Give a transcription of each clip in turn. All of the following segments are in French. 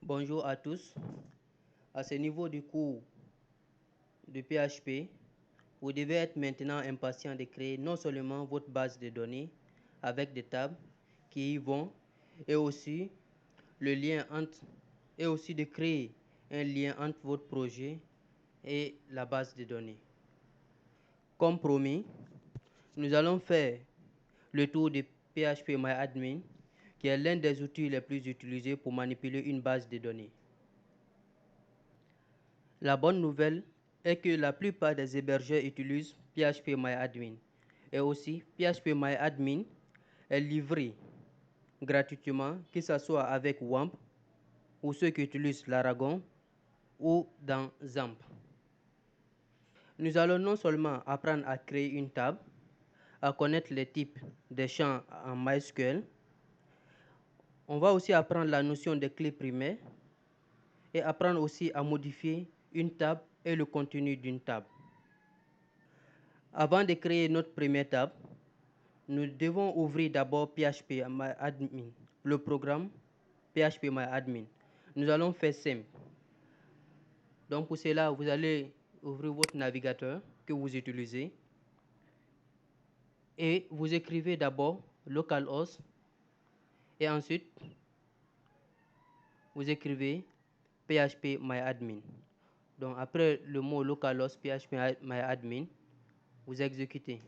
Bonjour à tous. À ce niveau du cours de PHP, vous devez être maintenant impatient de créer non seulement votre base de données avec des tables qui y vont, et aussi de créer un lien entre votre projet et la base de données. Comme promis, nous allons faire le tour de PHPMyAdmin, qui est l'un des outils les plus utilisés pour manipuler une base de données. La bonne nouvelle est que la plupart des hébergeurs utilisent PHPMyAdmin. Et aussi, PHPMyAdmin est livré gratuitement, que ce soit avec WAMP ou ceux qui utilisent Laragon ou dans XAMPP. Nous allons non seulement apprendre à créer une table, à connaître les types des champs en MySQL, on va aussi apprendre la notion des clés primaires et apprendre aussi à modifier une table et le contenu d'une table. Avant de créer notre première table, nous devons ouvrir d'abord PHPMyAdmin, le programme PHPMyAdmin. Nous allons faire simple. Donc pour cela, vous allez ouvrir votre navigateur que vous utilisez et vous écrivez d'abord localhost et ensuite vous écrivez PHPMyAdmin. Donc après le mot localhost PHPMyAdmin, vous exécutez.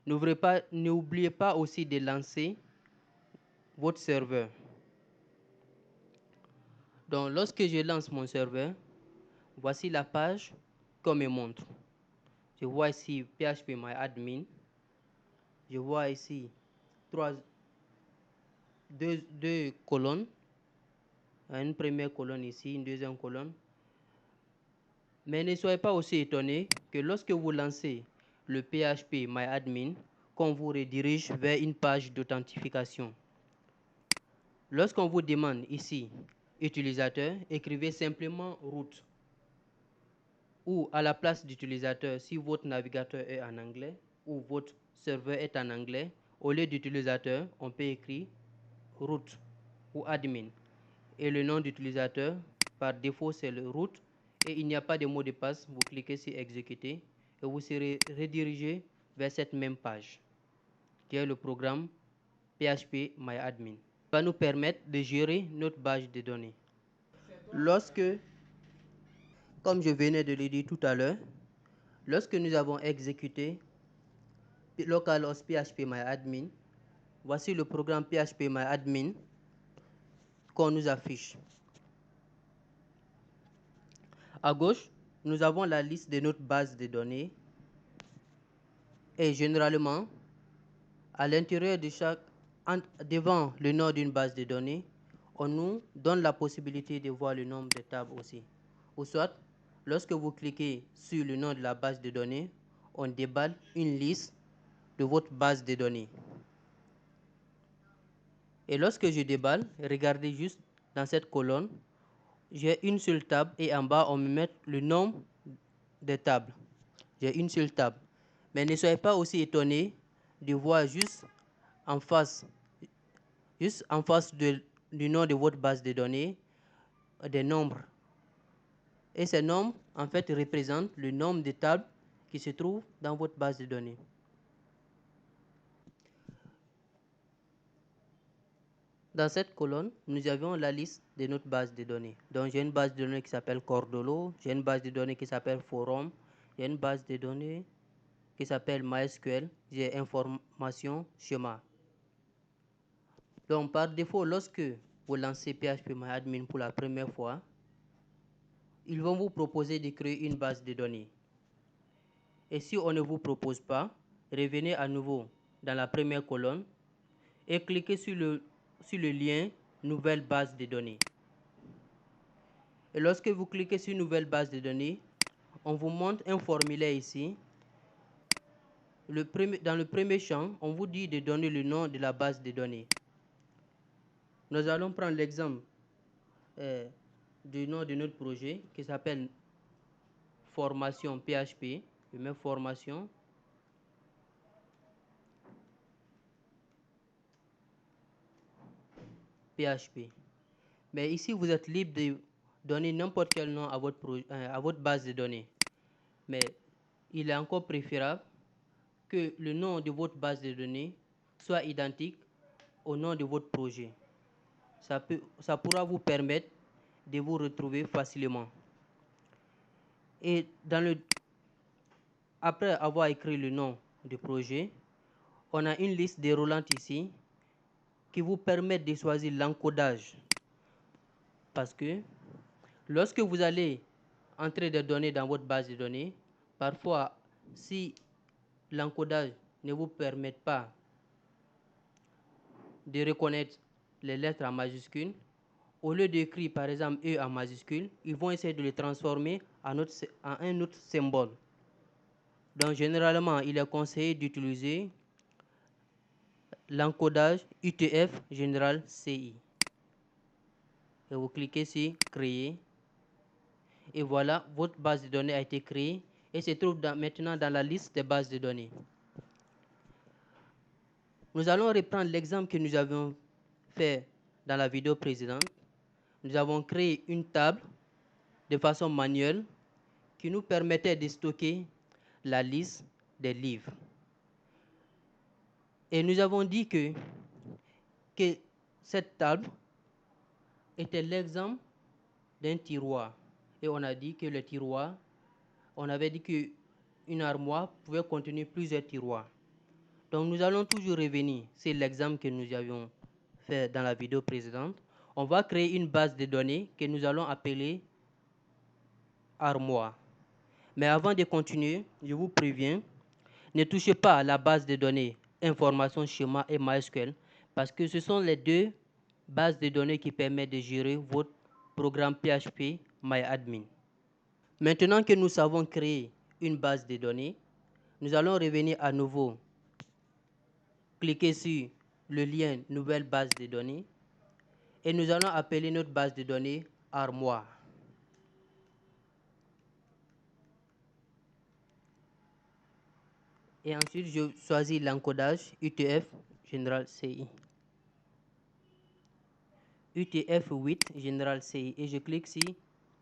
N'oubliez pas aussi de lancer votre serveur. Donc lorsque je lance mon serveur, voici la page qu'on me montre. Je vois ici PHPMyAdmin. Je vois ici deux colonnes. Une première colonne ici, une deuxième colonne. Mais ne soyez pas aussi étonnés que lorsque vous lancez le PHPMyAdmin, qu'on vous redirige vers une page d'authentification. Lorsqu'on vous demande ici utilisateur, écrivez simplement root. Ou à la place d'utilisateur, si votre navigateur est en anglais ou votre serveur est en anglais, au lieu d'utilisateur, on peut écrire root ou admin. Et le nom d'utilisateur, par défaut, c'est le root. Et il n'y a pas de mot de passe. Vous cliquez sur exécuter et vous serez redirigé vers cette même page, qui est le programme PHPMyAdmin. Va nous permettre de gérer notre base de données. Comme je venais de le dire tout à l'heure, lorsque nous avons exécuté localhost PHPMyAdmin, voici le programme PHPMyAdmin qu'on nous affiche. À gauche, nous avons la liste de notre base de données et généralement, à l'intérieur de devant le nom d'une base de données, on nous donne la possibilité de voir le nombre de tables aussi. Ou soit, lorsque vous cliquez sur le nom de la base de données, on déballe une liste de votre base de données. Et lorsque je déballe, regardez juste dans cette colonne, j'ai une seule table et en bas, on me met le nombre de tables. J'ai une seule table. Mais ne soyez pas aussi étonnés de voir juste en face du nom de votre base de données, des nombres. Et ces nombres, en fait, représentent le nombre de tables qui se trouvent dans votre base de données. Dans cette colonne, nous avons la liste de notre base de données. Donc, j'ai une base de données qui s'appelle Cordolo, j'ai une base de données qui s'appelle Forum, j'ai une base de données qui s'appelle MySQL, j'ai information schéma. Donc, par défaut, lorsque vous lancez PHPMyAdmin pour la première fois, ils vont vous proposer de créer une base de données. Et si on ne vous propose pas, revenez à nouveau dans la première colonne et cliquez sur le lien Nouvelle base de données. Et lorsque vous cliquez sur Nouvelle base de données, on vous montre un formulaire ici. Dans le premier champ, on vous dit de donner le nom de la base de données. Nous allons prendre l'exemple du nom de notre projet qui s'appelle Formation PHP. Je mets Formation. PHP. Mais ici, vous êtes libre de donner n'importe quel nom à votre base de données. Mais il est encore préférable que le nom de votre base de données soit identique au nom de votre projet. Ça pourra vous permettre de vous retrouver facilement. Et après avoir écrit le nom du projet, on a une liste déroulante ici qui vous permet de choisir l'encodage. Parce que lorsque vous allez entrer des données dans votre base de données, parfois, si l'encodage ne vous permet pas de reconnaître les lettres en majuscules, au lieu d'écrire par exemple E en majuscule, ils vont essayer de le transformer en un autre symbole. Donc généralement, il est conseillé d'utiliser l'encodage UTF général CI. Et vous cliquez sur Créer. Et voilà, votre base de données a été créée et se trouve maintenant dans la liste des bases de données. Nous allons reprendre l'exemple que nous avions fait dans la vidéo précédente. Nous avons créé une table de façon manuelle qui nous permettait de stocker la liste des livres. Et nous avons dit que cette table était l'exemple d'un tiroir. Et on a dit que le tiroir, on avait dit qu'une armoire pouvait contenir plusieurs tiroirs. Donc nous allons toujours revenir sur l'exemple que nous avions fait dans la vidéo précédente. On va créer une base de données que nous allons appeler armoire. Mais avant de continuer, je vous préviens, ne touchez pas à la base de données information, schéma et MySQL parce que ce sont les deux bases de données qui permettent de gérer votre programme PHP MyAdmin. Maintenant que nous savons créer une base de données, nous allons revenir à nouveau, cliquer sur le lien nouvelle base de données et nous allons appeler notre base de données armoire. Et ensuite, je choisis l'encodage UTF général CI. UTF-8 général CI et je clique sur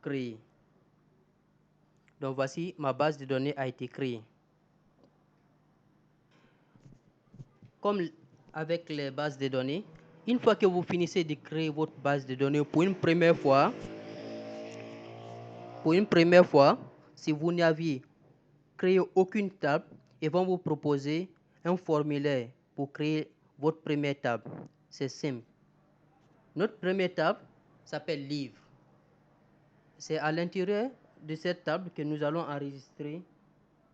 Créer. Donc voici, ma base de données a été créée. Comme avec les bases de données, une fois que vous finissez de créer votre base de données pour une première fois, si vous n'aviez créé aucune table, ils vont vous proposer un formulaire pour créer votre première table. C'est simple. Notre première table s'appelle Livre. C'est à l'intérieur de cette table que nous allons enregistrer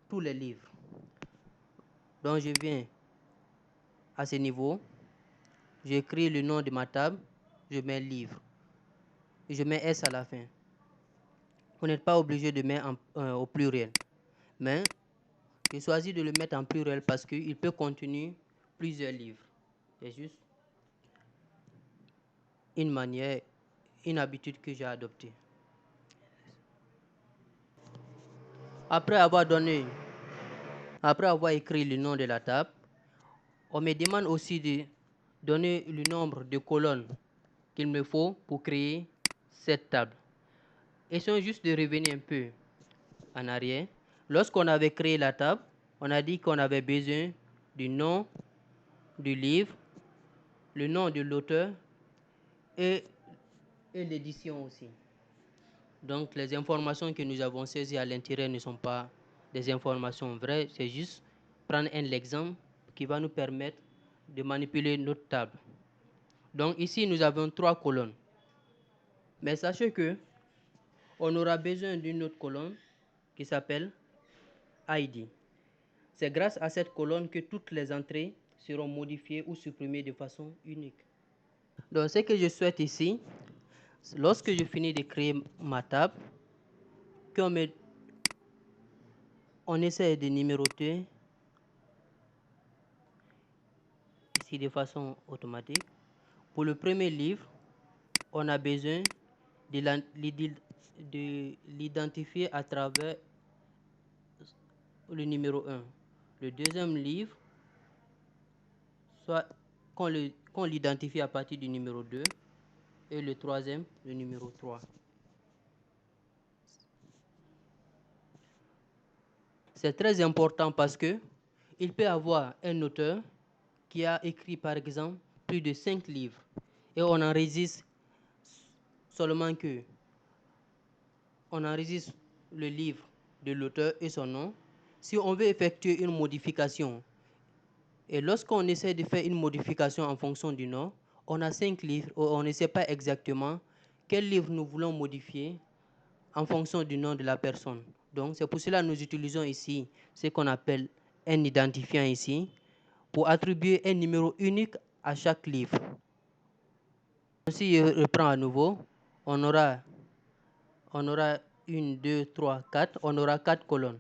tous les livres. Donc je viens à ce niveau, j'écris le nom de ma table, je mets Livre. Et je mets S à la fin. Vous n'êtes pas obligé de mettre au pluriel. Mais je choisis de le mettre en pluriel parce qu'il peut contenir plusieurs livres. C'est juste une manière, une habitude que j'ai adoptée. Après avoir écrit le nom de la table, on me demande aussi de donner le nombre de colonnes qu'il me faut pour créer cette table. Essayons juste de revenir un peu en arrière. Lorsqu'on avait créé la table, on a dit qu'on avait besoin du nom du livre, le nom de l'auteur et l'édition aussi. Donc les informations que nous avons saisies à l'intérieur ne sont pas des informations vraies, c'est juste prendre un exemple qui va nous permettre de manipuler notre table. Donc ici, nous avons 3 colonnes. Mais sachez que on aura besoin d'une autre colonne qui s'appelle ID. C'est grâce à cette colonne que toutes les entrées seront modifiées ou supprimées de façon unique. Donc ce que je souhaite ici, lorsque je finis de créer ma table, on essaie de numéroter ici de façon automatique. Pour le premier livre, on a besoin de l'identifier à travers le numéro 1. Le deuxième livre, soit qu'on l'identifie à partir du numéro 2. et le troisième, le numéro 3. C'est très important parce que il peut y avoir un auteur qui a écrit par exemple plus de 5 livres et on enregistre seulement que on enregistre le livre de l'auteur et son nom. Si on veut effectuer une modification et lorsqu'on essaie de faire une modification en fonction du nom, on a 5 livres, on ne sait pas exactement quel livre nous voulons modifier en fonction du nom de la personne. Donc c'est pour cela que nous utilisons ici ce qu'on appelle un identifiant ici pour attribuer un numéro unique à chaque livre. Si je reprends à nouveau, on aura 1, 2, 3, 4, on aura 4 colonnes.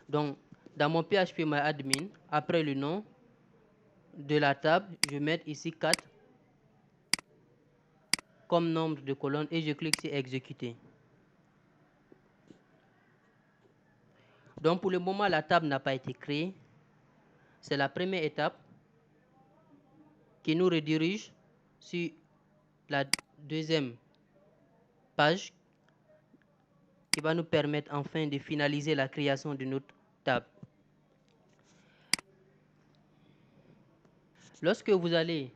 Donc dans mon PHPMyAdmin, après le nom de la table, je vais mettre ici 4 comme nombre de colonnes et je clique sur exécuter. Donc pour le moment, la table n'a pas été créée. C'est la première étape qui nous redirige sur la deuxième page qui va nous permettre enfin de finaliser la création de notre table. Lorsque vous allez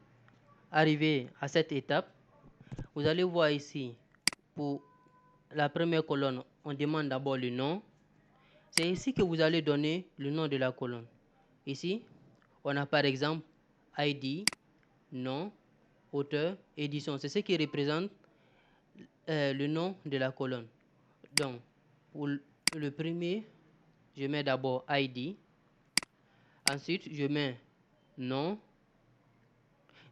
arriver à cette étape, vous allez voir ici, pour la première colonne, on demande d'abord le nom. C'est ici que vous allez donner le nom de la colonne. Ici, on a par exemple ID, nom, auteur, édition. C'est ce qui représente le nom de la colonne. Donc, pour le premier, je mets d'abord ID. Ensuite, je mets nom.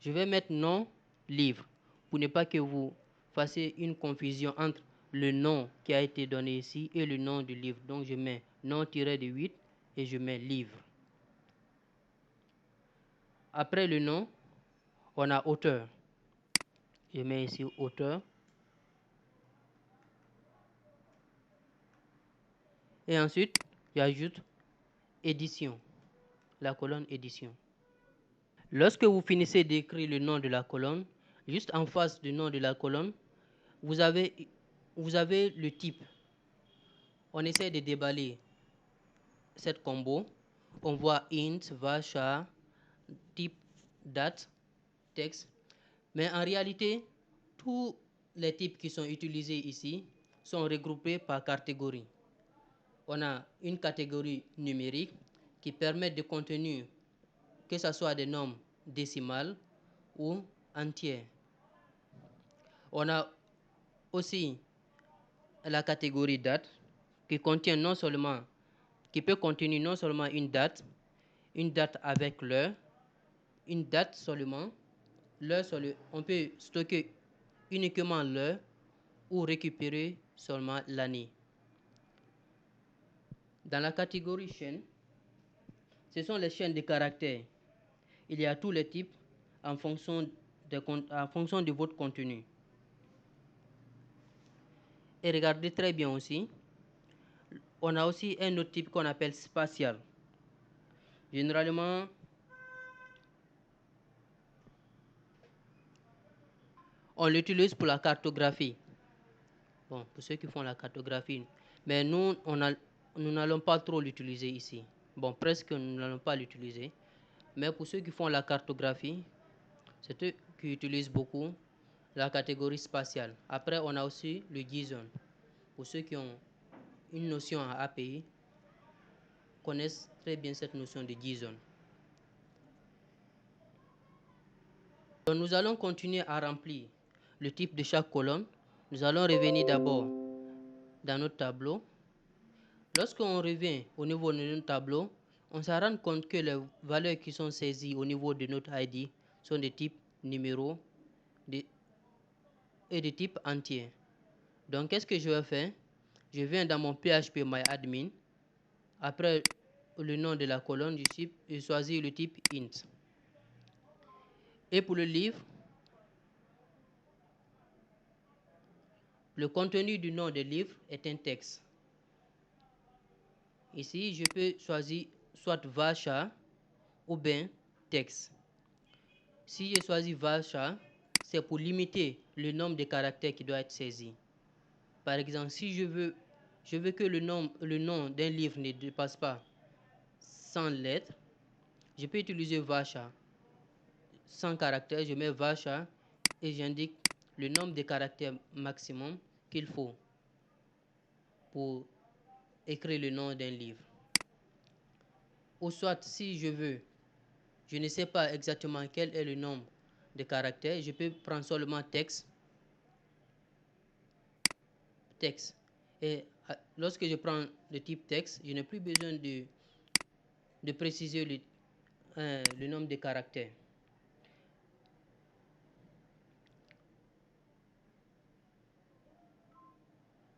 Je vais mettre nom livre pour ne pas que vous fassiez une confusion entre le nom qui a été donné ici et le nom du livre. Donc, je mets nom-8 et je mets livre. Après le nom, on a auteur. Je mets ici auteur. Et ensuite, j'ajoute édition, la colonne édition. Lorsque vous finissez d'écrire le nom de la colonne, juste en face du nom de la colonne, vous avez le type. On essaie de déballer cette combo. On voit int, var, char, type, date, texte. Mais en réalité, tous les types qui sont utilisés ici sont regroupés par catégorie. On a une catégorie numérique qui permet de contenir que ce soit des nombres décimales ou entiers. On a aussi la catégorie date qui contient qui peut contenir non seulement une date avec l'heure, une date seulement, on peut stocker uniquement l'heure ou récupérer seulement l'année. Dans la catégorie chaîne, ce sont les chaînes de caractères. Il y a tous les types en fonction de votre contenu. Et regardez très bien aussi, on a aussi un autre type qu'on appelle spatial. Généralement, on l'utilise pour la cartographie. Bon, pour ceux qui font la cartographie. Mais nous n'allons pas trop l'utiliser ici. Bon, presque nous n'allons pas l'utiliser. Mais pour ceux qui font la cartographie, c'est eux qui utilisent beaucoup la catégorie spatiale. Après, on a aussi le JSON. Pour ceux qui ont une notion en API, connaissent très bien cette notion de JSON. Donc, nous allons continuer à remplir le type de chaque colonne. Nous allons revenir d'abord dans notre tableau. Lorsqu'on revient au niveau de notre tableau, on se rend compte que les valeurs qui sont saisies au niveau de notre ID sont de type numéro et de type entier. Donc, qu'est-ce que je vais faire? Je viens dans mon PHPMyAdmin. Après le nom de la colonne, je choisis le type int. Et pour le livre, le contenu du nom du livre est un texte. Ici, je peux choisir soit var char ou bien texte. Si je choisis varchar, c'est pour limiter le nombre de caractères qui doit être saisi. Par exemple, si je veux que le nom d'un livre ne dépasse pas 100 lettres, je peux utiliser varchar. 100 caractères, je mets varchar et j'indique le nombre de caractères maximum qu'il faut pour écrire le nom d'un livre. Ou soit, si je ne sais pas exactement quel est le nombre de caractères, je peux prendre seulement texte. Et lorsque je prends le type texte, je n'ai plus besoin de préciser le nombre de caractères.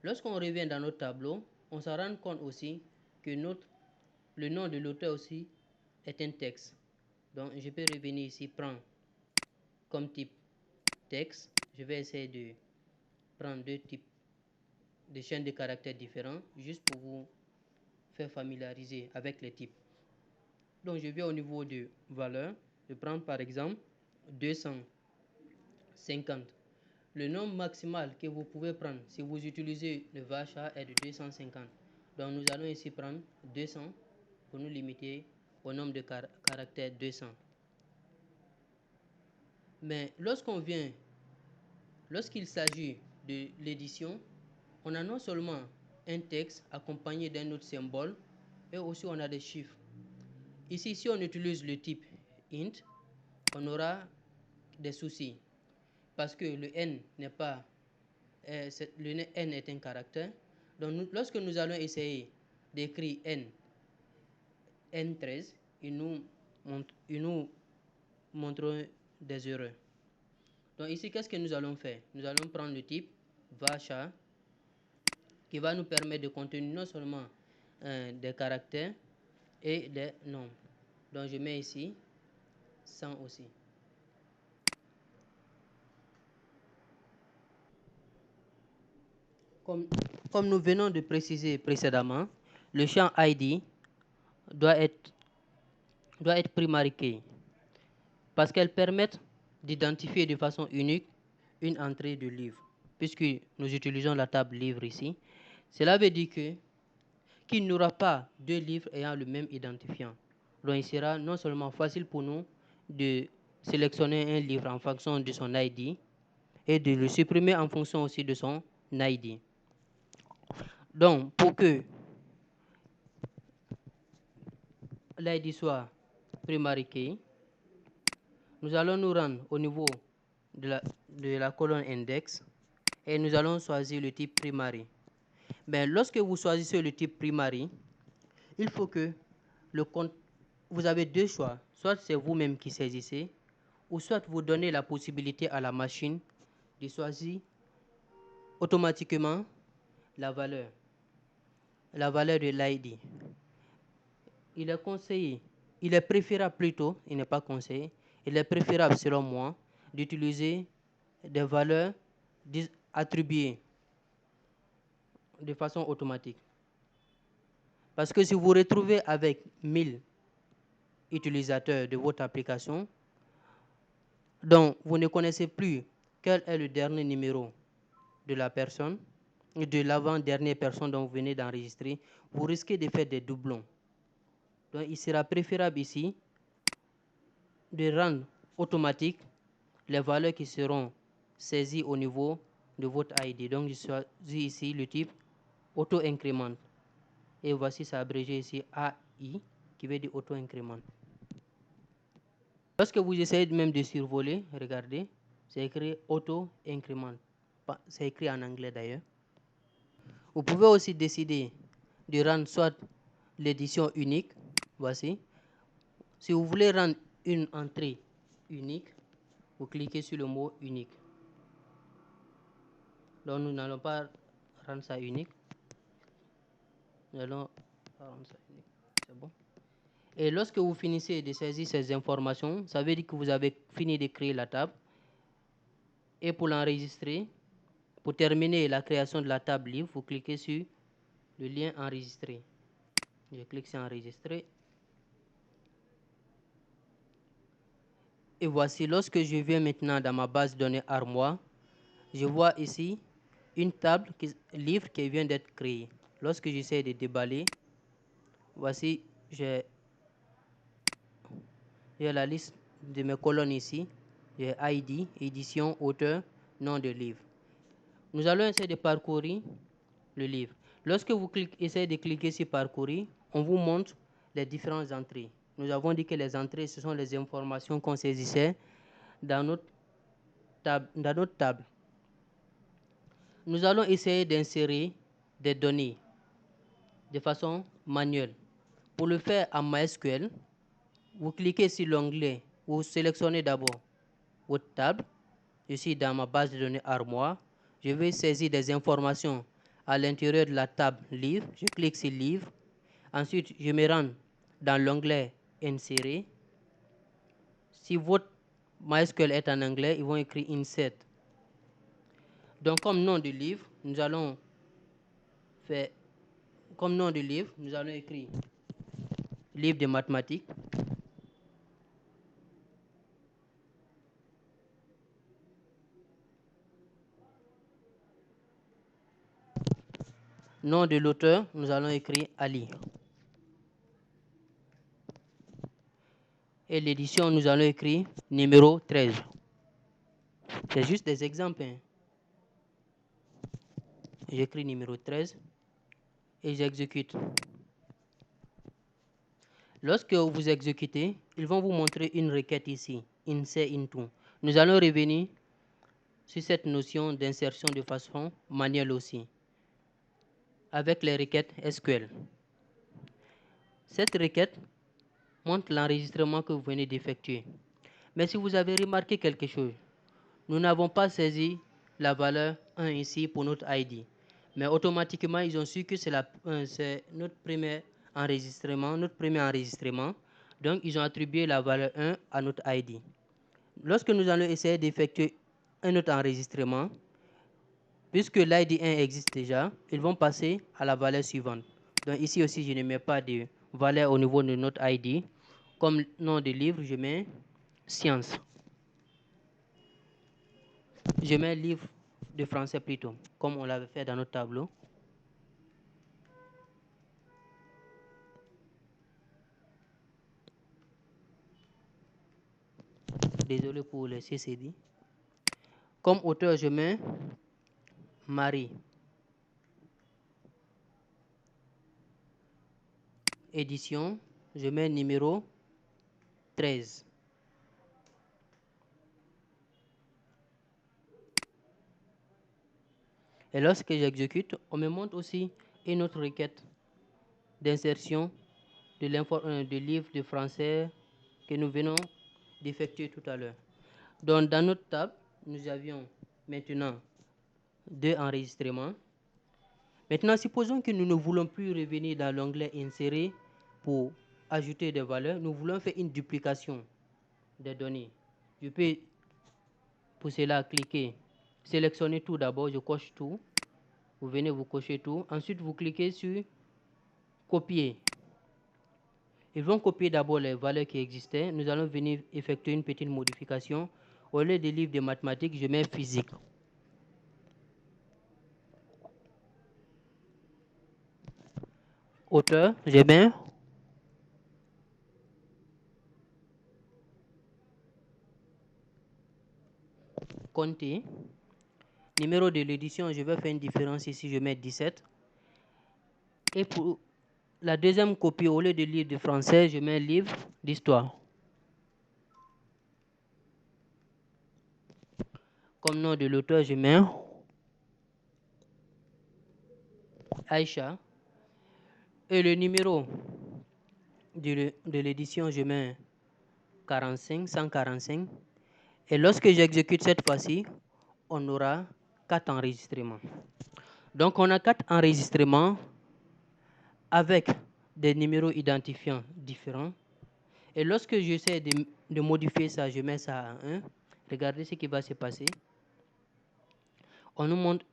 Lorsqu'on revient dans notre tableau, on se rend compte aussi que le nom de l'auteur aussi est un texte. Donc, je peux revenir ici, prendre comme type texte. Je vais essayer de prendre deux types de chaînes de caractères différents, juste pour vous faire familiariser avec les types. Donc, je vais au niveau de valeur. Je prends par exemple 250. Le nombre maximal que vous pouvez prendre si vous utilisez le varchar est de 250. Donc nous allons ici prendre 200 pour nous limiter au nombre de caractères 200. Mais lorsqu'il s'agit de l'édition, on a non seulement un texte accompagné d'un autre symbole, et aussi on a des chiffres. Ici, si on utilise le type int, on aura des soucis parce que le n n'est pas le n est un caractère. Donc, lorsque nous allons essayer d'écrire n13, il nous montre des erreurs. Donc ici, qu'est-ce que nous allons faire? Nous allons prendre le type varchar qui va nous permettre de contenir non seulement des caractères et des nombres. Donc je mets ici 100 aussi. Comme nous venons de préciser précédemment, le champ ID doit être primary key parce qu'elles permettent d'identifier de façon unique une entrée de livre. Puisque nous utilisons la table livre ici, cela veut dire qu'il n'y aura pas deux livres ayant le même identifiant. Donc il sera non seulement facile pour nous de sélectionner un livre en fonction de son ID et de le supprimer en fonction aussi de son ID. Donc pour que l'ID soit primary key, nous allons nous rendre au niveau de la colonne index et nous allons choisir le type primary. Mais lorsque vous choisissez le type primary, il faut que vous avez deux choix. Soit c'est vous-même qui saisissez, ou soit vous donnez la possibilité à la machine de choisir automatiquement la valeur de l'ID. Il est conseillé, il est préférable plutôt, il n'est pas conseillé, il est préférable selon moi d'utiliser des valeurs attribuées de façon automatique. Parce que si vous vous retrouvez avec 1000 utilisateurs de votre application, donc vous ne connaissez plus quel est le dernier numéro de la personne, de l'avant-dernière personne dont vous venez d'enregistrer, vous risquez de faire des doublons. Donc il sera préférable ici de rendre automatique les valeurs qui seront saisies au niveau de votre ID. Donc je choisis ici le type auto-increment. Et voici ça abrégé ici AI, qui veut dire auto-increment. Lorsque vous essayez même de survoler, regardez, c'est écrit auto-increment. C'est écrit en anglais d'ailleurs. Vous pouvez aussi décider de rendre soit l'édition unique, voici. Si vous voulez rendre une entrée unique, vous cliquez sur le mot unique. Donc nous n'allons pas rendre ça unique. Nous allons rendre ça unique. C'est bon. Et lorsque vous finissez de saisir ces informations, ça veut dire que vous avez fini de créer la table. Et pour l'enregistrer, pour terminer la création de la table livre, vous cliquez sur le lien enregistrer. Je clique sur enregistrer. Et voici, lorsque je viens maintenant dans ma base de données armoire, je vois ici une table livre qui vient d'être créée. Lorsque j'essaie de déballer, voici, j'ai la liste de mes colonnes ici. J'ai ID, édition, auteur, nom de livre. Nous allons essayer de parcourir le livre. Lorsque vous essayez de cliquer sur parcourir, on vous montre les différentes entrées. Nous avons dit que les entrées, ce sont les informations qu'on saisissait dans notre table. Nous allons essayer d'insérer des données de façon manuelle. Pour le faire en MySQL, vous cliquez sur l'onglet, vous sélectionnez d'abord votre table. Je suis dans ma base de données armoire. Je vais saisir des informations à l'intérieur de la table livre. Je clique sur livre. Ensuite, je me rends dans l'onglet insérer. Si votre MySQL est en anglais, ils vont écrire insert. Donc, comme nom du livre, nous allons faire comme nom du livre, nous allons écrire livre de mathématiques. Nom de l'auteur, nous allons écrire Ali. Et l'édition, nous allons écrire numéro 13. C'est juste des exemples. J'écris numéro 13 et j'exécute. Lorsque vous exécutez, ils vont vous montrer une requête ici, insert into. Nous allons revenir sur cette notion d'insertion de façon manuelle aussi, avec les requêtes SQL. Cette requête montre l'enregistrement que vous venez d'effectuer. Mais si vous avez remarqué quelque chose, nous n'avons pas saisi la valeur 1 ici pour notre ID. Mais automatiquement, ils ont su que c'est notre premier enregistrement. Donc, ils ont attribué la valeur 1 à notre ID. Lorsque nous allons essayer d'effectuer un autre enregistrement, puisque l'ID 1 existe déjà, ils vont passer à la valeur suivante. Donc ici aussi, je ne mets pas de valeur au niveau de notre ID. Comme nom de livre, je mets science. Je mets livre de français plutôt, comme on l'avait fait dans notre tableau. Désolé pour les CCD. Comme auteur, je mets Marie. Édition, je mets numéro 13. Et lorsque j'exécute, on me montre aussi une autre requête d'insertion de livre de français que nous venons d'effectuer tout à l'heure. Donc, dans notre table, nous avions maintenant 2 enregistrements. Maintenant, supposons que nous ne voulons plus revenir dans l'onglet Insérer pour ajouter des valeurs. Nous voulons faire une duplication des données. Je peux, pour cela, cliquer, sélectionner tout d'abord, je coche tout. Vous venez, vous cochez tout. Ensuite, vous cliquez sur Copier. Ils vont copier d'abord les valeurs qui existaient. Nous allons venir effectuer une petite modification. Au lieu des livres de mathématiques, je mets physique. Auteur, je mets Conté. Numéro de l'édition, je vais faire une différence ici, je mets 17. Et pour la deuxième copie, au lieu de livre de français, je mets livre d'histoire. Comme nom de l'auteur, je mets Aïcha. Et le numéro de l'édition, je mets 45, 145. Et lorsque j'exécute cette fois-ci, on aura 4 enregistrements. Donc, on a 4 enregistrements avec des numéros identifiants différents. Et lorsque j'essaie de modifier ça, je mets ça à 1. Regardez ce qui va se passer. On nous montre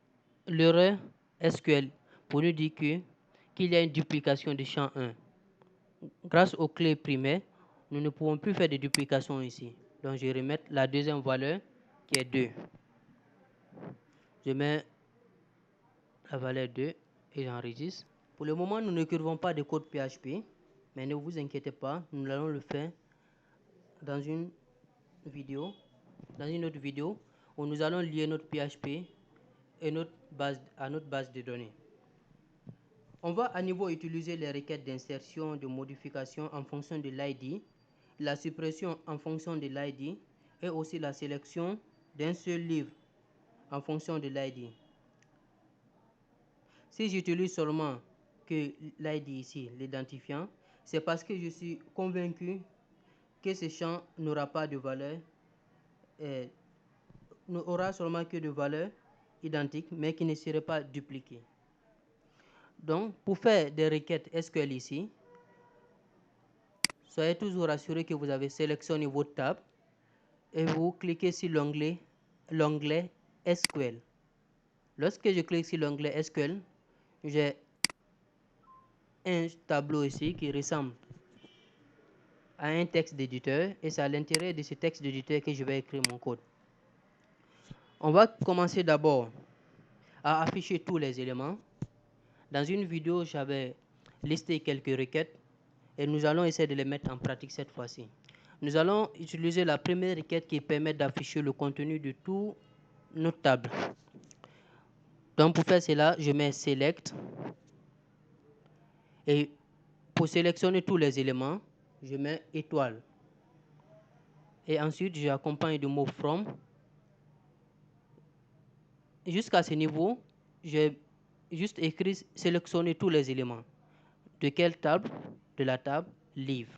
l'erreur SQL pour nous dire qu'il y a une duplication du champ 1. Grâce aux clés primaires, nous ne pouvons plus faire de duplication ici. Donc je vais remettre la deuxième valeur qui est 2. Je mets la valeur 2 et j'enregistre. Pour le moment, nous n'écrivons pas de code PHP, mais ne vous inquiétez pas, nous allons le faire dans une vidéo, dans une autre vidéo où nous allons lier notre PHP et à notre base de données. On va à nouveau utiliser les requêtes d'insertion, de modification en fonction de l'ID, la suppression en fonction de l'ID et aussi la sélection d'un seul livre en fonction de l'ID. Si j'utilise seulement que l'ID ici, l'identifiant, c'est parce que je suis convaincu que ce champ n'aura pas de valeur, n'aura seulement que de valeurs identiques, mais qui ne seraient pas dupliquées. Donc, pour faire des requêtes SQL ici, soyez toujours rassuré que vous avez sélectionné votre table et vous cliquez sur l'onglet SQL. Lorsque je clique sur l'onglet SQL, j'ai un tableau ici qui ressemble à un texte d'éditeur et c'est à l'intérieur de ce texte d'éditeur que je vais écrire mon code. On va commencer d'abord à afficher tous les éléments. Dans une vidéo, j'avais listé quelques requêtes et nous allons essayer de les mettre en pratique cette fois-ci. Nous allons utiliser la première requête qui permet d'afficher le contenu de toute notre table. Donc pour faire cela, je mets select et pour sélectionner tous les éléments, je mets étoile. Et ensuite, j'accompagne du mot from. Jusqu'à ce niveau, j'ai juste écrit sélectionner tous les éléments. De quelle table? De la table livre.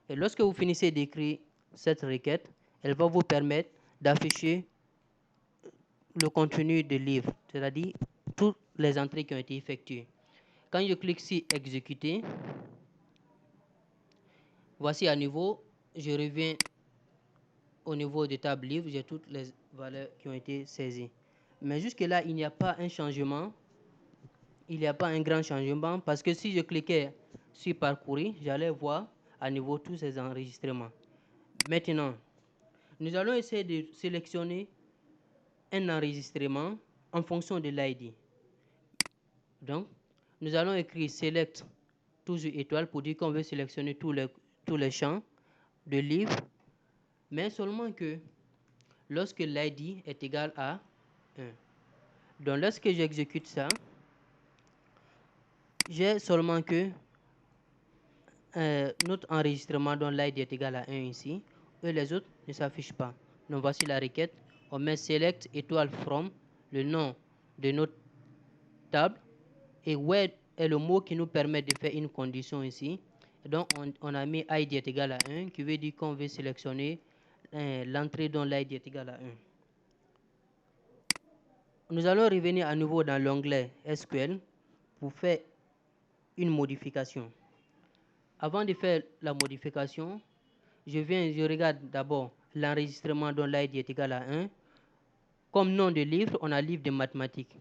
Et lorsque vous finissez d'écrire cette requête, elle va vous permettre d'afficher le contenu du livre, c'est-à-dire toutes les entrées qui ont été effectuées. Quand je clique sur exécuter, voici à nouveau, je reviens au niveau de table livre, j'ai toutes les valeurs qui ont été saisies. Mais jusque-là, il n'y a pas un changement, il n'y a pas un grand changement parce que si je cliquais sur parcourir, j'allais voir à nouveau tous ces enregistrements. Maintenant, nous allons essayer de sélectionner un enregistrement en fonction de l'ID. Donc, nous allons écrire select toujours étoile pour dire qu'on veut sélectionner tous les champs de livre, mais seulement que lorsque l'ID est égal à 1. Donc, lorsque j'exécute ça, j'ai seulement que notre enregistrement dont l'ID est égal à 1 ici, et les autres ne s'affichent pas. Donc, voici la requête. On met select étoile from, le nom de notre table, et where est le mot qui nous permet de faire une condition ici. Et donc, on a mis ID est égal à 1, qui veut dire qu'on veut sélectionner l'entrée dont l'ID est égal à 1. Nous allons revenir à nouveau dans l'onglet SQL pour faire une modification. Avant de faire la modification, je regarde d'abord l'enregistrement dont l'ID est égal à 1. Comme nom de livre, on a livre de mathématiques.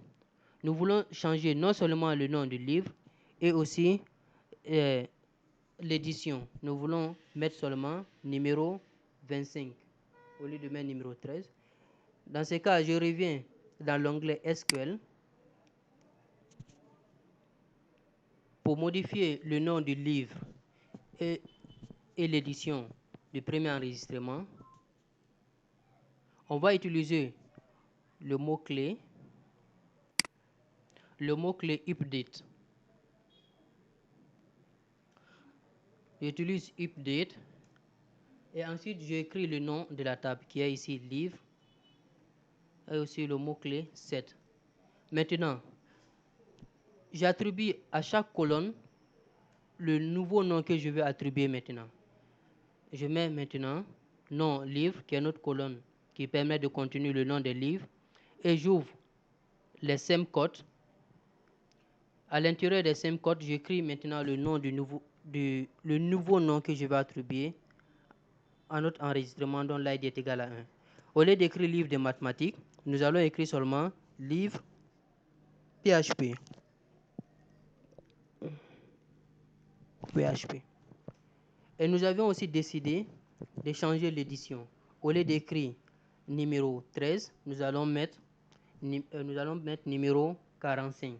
Nous voulons changer non seulement le nom du livre, et aussi l'édition. Nous voulons mettre seulement numéro 25 au lieu de mettre numéro 13. Dans ce cas, je reviens dans l'onglet SQL pour modifier le nom du livre et l'édition du premier enregistrement. On va utiliser le mot-clé update. J'utilise update et ensuite j'écris le nom de la table qui est ici livre et aussi le mot-clé set. Maintenant, j'attribue à chaque colonne le nouveau nom que je veux attribuer maintenant. Je mets maintenant nom livre qui est notre colonne qui permet de continuer le nom des livres et j'ouvre les same-codes. À l'intérieur des same-codes, j'écris maintenant le nom le nouveau nom que je vais attribuer à notre enregistrement dont l'ID est égal à 1. Au lieu d'écrire livre de mathématiques, nous allons écrire seulement livre PHP. Et nous avions aussi décidé de changer l'édition. Au lieu d'écrire numéro 13, nous allons mettre numéro 45.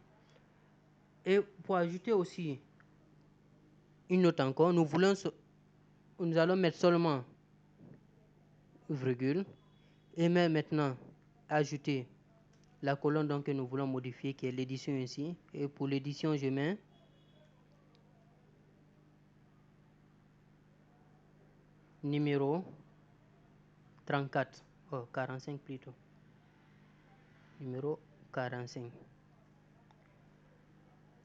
Et pour ajouter aussi une note encore, nous allons mettre seulement virgule et maintenant ajouter la colonne donc, que nous voulons modifier, qui est l'édition ici. Et pour l'édition, je mets numéro 34, 45 plutôt. Numéro 45.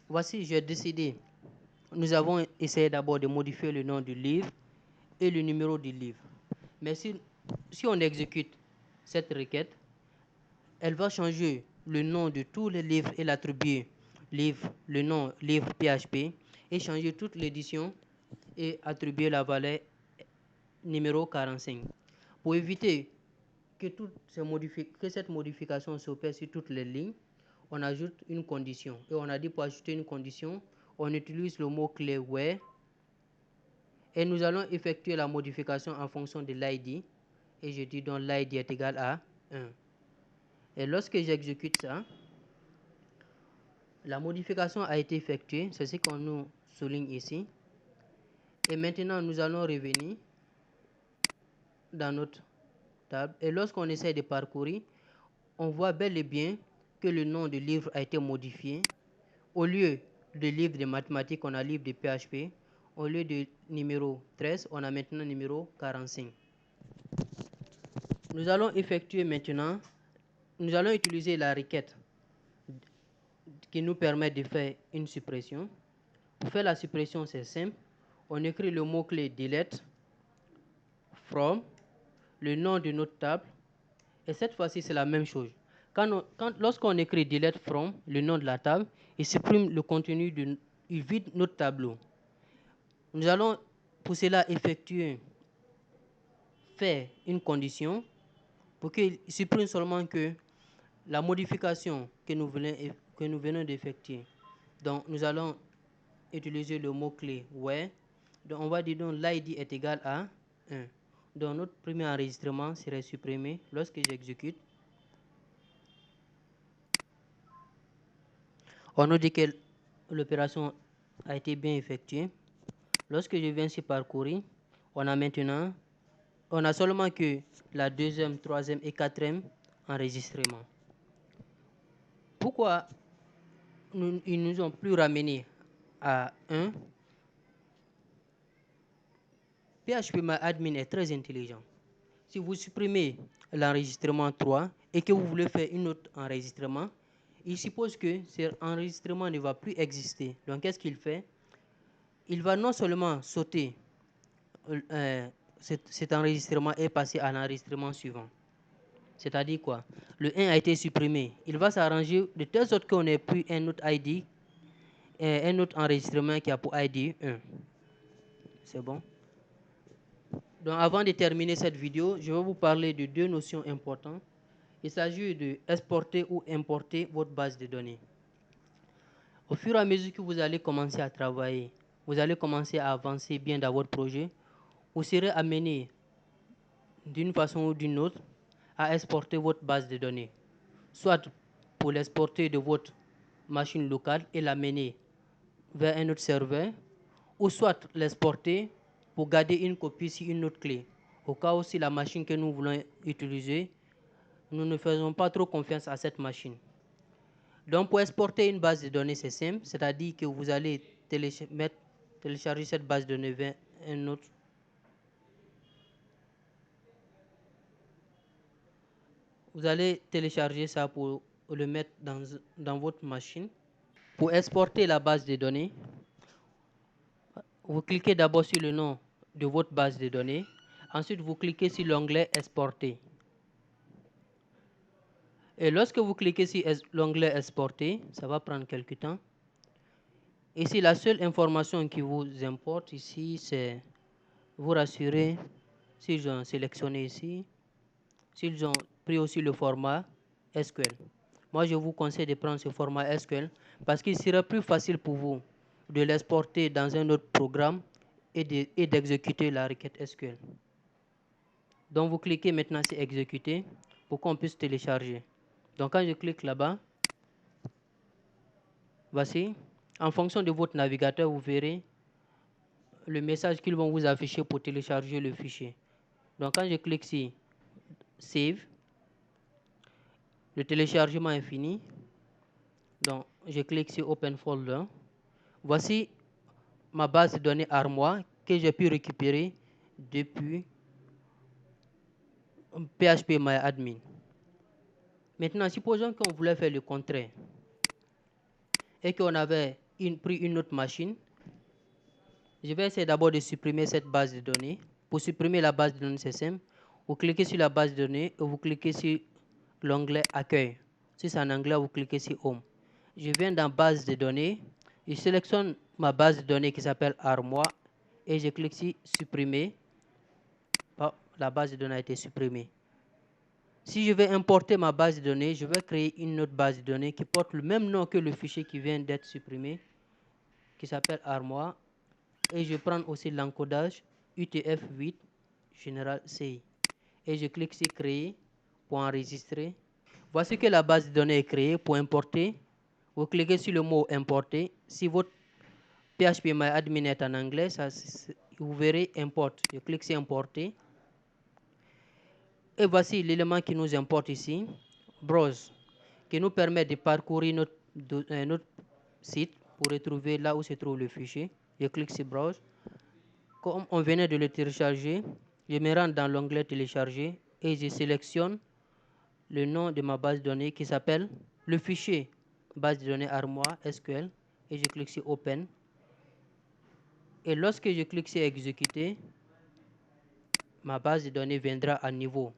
Voici, j'ai décidé. Nous avons essayé d'abord de modifier le nom du livre et le numéro du livre. Mais si on exécute cette requête, elle va changer le nom de tous les livres et l'attribuer le nom livre PHP et changer toute l'édition et attribuer la valeur numéro 45. Pour éviter que cette modification s'opère sur toutes les lignes, on ajoute une condition. Et on a dit pour ajouter une condition, on utilise le mot-clé where et nous allons effectuer la modification en fonction de l'ID. Et je dis donc l'ID est égal à 1. Et lorsque j'exécute ça, la modification a été effectuée. C'est ce qu'on nous souligne ici. Et maintenant, nous allons revenir dans notre table. Et lorsqu'on essaie de parcourir, on voit bel et bien que le nom du livre a été modifié. Au lieu de livre de mathématiques, on a livre de PHP. Au lieu de numéro 13, on a maintenant numéro 45. Nous allons effectuer maintenant, nous allons utiliser la requête qui nous permet de faire une suppression. Pour faire la suppression, c'est simple. On écrit le mot-clé delete from, le nom de notre table. Et cette fois-ci, c'est la même chose. Lorsqu'on écrit delete from, le nom de la table, il supprime le contenu, il vide notre tableau. Nous allons pour cela faire une condition pour qu'il supprime seulement que la modification que nous venons d'effectuer. Donc, nous allons utiliser le mot-clé where. Donc, on va dire donc l'ID est égal à 1. Donc, notre premier enregistrement serait supprimé lorsque j'exécute. On nous dit que l'opération a été bien effectuée. Lorsque je viens ici parcourir, on a seulement que la deuxième, troisième et quatrième enregistrement. Pourquoi ils nous ont plus ramené à 1? PHPMyAdmin est très intelligent. Si vous supprimez l'enregistrement 3 et que vous voulez faire un autre enregistrement, il suppose que cet enregistrement ne va plus exister. Donc, qu'est-ce qu'il fait? Il va non seulement sauter cet enregistrement et passer à l'enregistrement suivant. C'est-à-dire quoi? Le 1 a été supprimé. Il va s'arranger de telle sorte qu'on n'ait plus un autre ID, un autre enregistrement qui a pour ID 1. C'est bon? Donc, avant de terminer cette vidéo, je vais vous parler de deux notions importantes. Il s'agit de exporter ou importer votre base de données. Au fur et à mesure que vous allez commencer à travailler, vous allez commencer à avancer bien dans votre projet, vous serez amené d'une façon ou d'une autre à exporter votre base de données, soit pour l'exporter de votre machine locale et l'amener vers un autre serveur, ou soit l'exporter pour garder une copie sur une autre clé. Au cas où si la machine que nous voulons utiliser, nous ne faisons pas trop confiance à cette machine. Donc pour exporter une base de données, c'est simple, c'est-à-dire que vous allez télécharger cette base de données vers un autre. Vous allez télécharger ça pour le mettre dans votre machine. Pour exporter la base de données, vous cliquez d'abord sur le nom de votre base de données. Ensuite, vous cliquez sur l'onglet Exporter. Et lorsque vous cliquez sur l'onglet Exporter, ça va prendre quelques temps. Ici, la seule information qui vous importe ici, c'est vous rassurer s'ils ont sélectionné ici, s'ils ont pris aussi le format SQL. Moi, je vous conseille de prendre ce format SQL parce qu'il sera plus facile pour vous de l'exporter dans un autre programme et d'exécuter la requête SQL. Donc vous cliquez maintenant sur exécuter pour qu'on puisse télécharger. Donc quand je clique là-bas, voici, en fonction de votre navigateur, vous verrez le message qu'ils vont vous afficher pour télécharger le fichier. Donc quand je clique sur Save, le téléchargement est fini. Donc je clique sur Open Folder. Voici ma base de données Armoire que j'ai pu récupérer depuis PHPMyAdmin. Maintenant, supposons qu'on voulait faire le contraire et qu'on avait pris une autre machine. Je vais essayer d'abord de supprimer cette base de données. Pour supprimer la base de données, c'est simple. Vous cliquez sur la base de données et vous cliquez sur l'onglet Accueil. Si c'est en anglais, vous cliquez sur Home. Je viens dans Base de données. Je sélectionne ma base de données qui s'appelle Armoire et je clique sur Supprimer. Oh, la base de données a été supprimée. Si je vais importer ma base de données, je vais créer une autre base de données qui porte le même nom que le fichier qui vient d'être supprimé, qui s'appelle Armoire. Et je prends aussi l'encodage UTF-8 Général CI. Et je clique sur Créer pour enregistrer. Voici que la base de données est créée. Pour importer, vous cliquez sur le mot Importer. Si votre PHPMyAdmin est en anglais, vous verrez Import. Je clique sur Importer. Et voici l'élément qui nous importe ici, Browse, qui nous permet de parcourir notre site pour retrouver là où se trouve le fichier. Je clique sur Browse. Comme on venait de le télécharger, je me rends dans l'onglet Télécharger et je sélectionne le nom de ma base de données qui s'appelle le fichier base de données Armoire SQL et je clique sur Open. Et lorsque je clique sur Exécuter, ma base de données viendra à niveau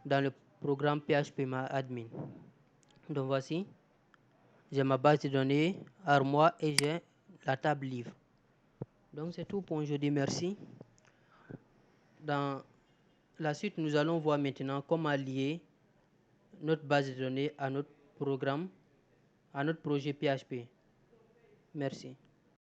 dans le programme PHPMyAdmin. Donc voici, j'ai ma base de données Armoire et j'ai la table livre. Donc c'est tout pour aujourd'hui, merci. Dans la suite, nous allons voir maintenant comment lier notre base de données à notre programme, à notre projet PHP. Merci.